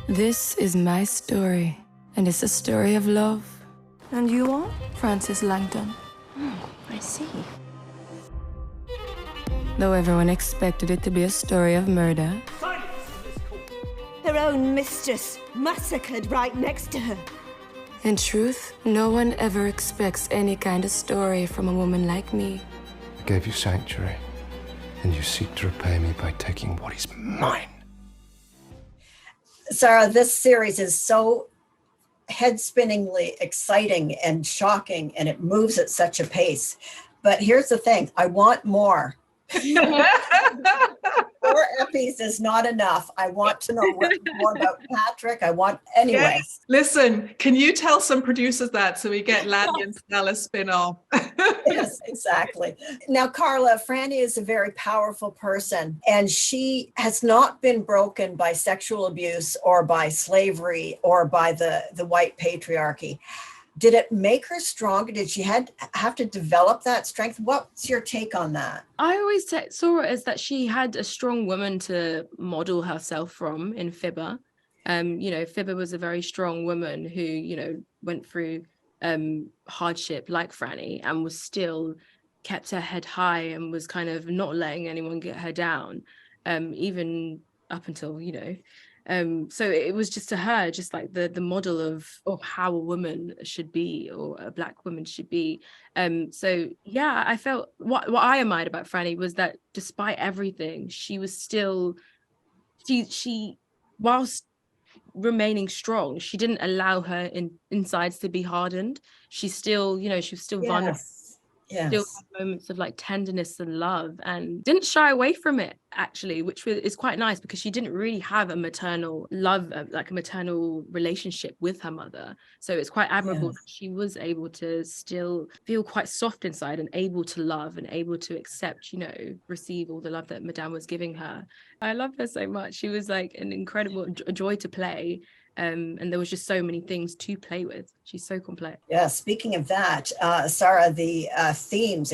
This is my story, and it's a story of love. And you are? Frances Langton. I see. Though everyone expected it to be a story of murder, Her own mistress, massacred right next to her. in truth, no one ever expects any kind of story from a woman like me. I gave you sanctuary, and you seek to repay me by taking what is mine. Sara, this series is so head-spinningly exciting and shocking, and it moves at such a pace. But here's the thing, I want more. 4 episodes is not enough. I want to know more about Patrick. Anyway. Yes. Listen, can you tell some producers that so we get Laddie and Stella spin-off? Yes, exactly. Now, Karla, Frannie is a very powerful person, and she has not been broken by sexual abuse or by slavery or by the white patriarchy. Did it make her stronger? Did she have to develop that strength? What's your take on that? I always saw it as that she had a strong woman to model herself from in Fibber. Fibber was a very strong woman who, went through hardship like Frannie and was still kept her head high and was kind of not letting anyone get her down, even up until, so it was just to her, just like the model of how a woman should be or a Black woman should be. So yeah, I felt what I admired about Frannie was that despite everything, she was still, she whilst remaining strong, she didn't allow her insides to be hardened. She still, she was still vulnerable. Yes. Still had moments of like tenderness and love, and didn't shy away from it actually, which is quite nice because she didn't really have a maternal love, like a maternal relationship with her mother. So it's quite admirable that she was able to still feel quite soft inside and able to love and able to accept, receive all the love that Madame was giving her. I love her so much. She was like an incredible joy to play. And there was just so many things to play with. She's so complex. Yeah, speaking of that, Sara, the themes,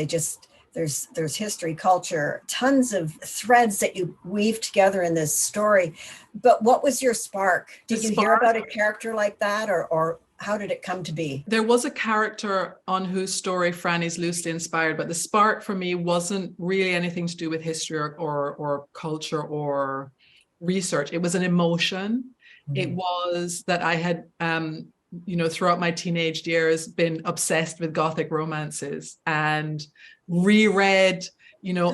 there's history, culture, tons of threads that you weave together in this story. But what was your spark? Did you hear about a character like that, or how did it come to be? There was a character on whose story Frannie's loosely inspired, but the spark for me wasn't really anything to do with history or culture or research. It was an emotion. It was that I had, throughout my teenage years, been obsessed with Gothic romances and reread,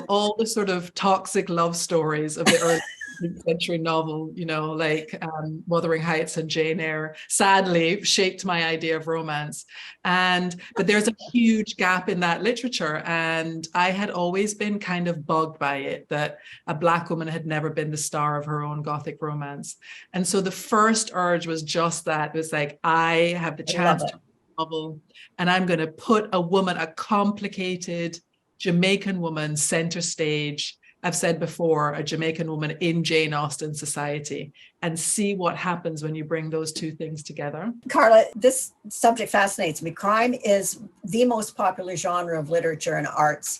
all the sort of toxic love stories of the early 19th century novel, like Wuthering Heights and Jane Eyre, sadly shaped my idea of romance. But there's a huge gap in that literature. And I had always been kind of bugged by it, that a Black woman had never been the star of her own Gothic romance. And so the first urge was just that. It was like, I have the chance to write a novel, and I'm going to put a complicated Jamaican woman center stage. I've said before, a Jamaican woman in Jane Austen society, and see what happens when you bring those two things together. Karla, this subject fascinates me. Crime is the most popular genre of literature and arts.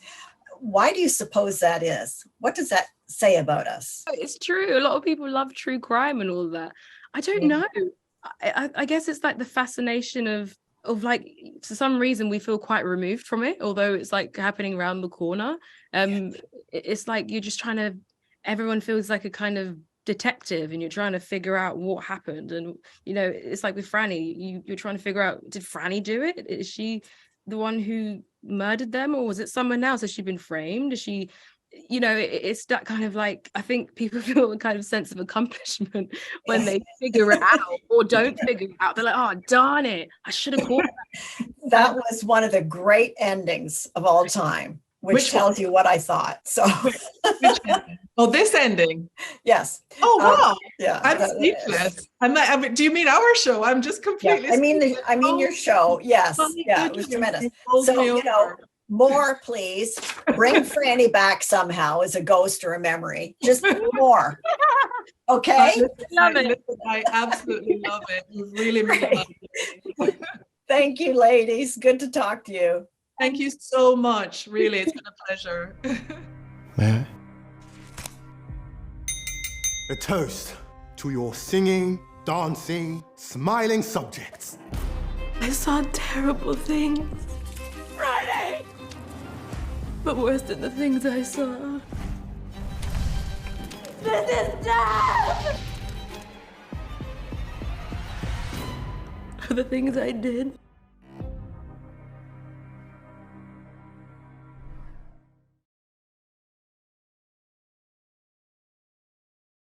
Why do you suppose that is? What does that say about us? It's true. A lot of people love true crime and all that. I don't know. I guess it's like the fascination of like, for some reason we feel quite removed from it, although it's like happening around the corner. It's like you're just everyone feels like a kind of detective, and you're trying to figure out what happened. And it's like with Frannie, you're trying to figure out, did Frannie do it? Is she the one who murdered them, or was it someone else? Has she been framed? Is she, it's that kind of like, I think people feel a kind of sense of accomplishment when they figure it out or don't figure it out. They're like, oh, darn it, I should have caught that. That was one of the great endings of all time, which tells you what I thought. So, this ending. Yes. Oh wow. Yeah. I'm speechless. Do you mean our show? I'm just completely. Yeah, I mean your show. Yes. Yeah, it was tremendous. So more, please. Bring Frannie back somehow as a ghost or a memory. Just more. Okay. I absolutely love it. You really love it. Thank you, ladies. Good to talk to you. Thank you so much. Really, it's been a pleasure. May I? A toast to your singing, dancing, smiling subjects. I saw terrible things. Friday! But worse than the things I saw. This is death! For the things I did.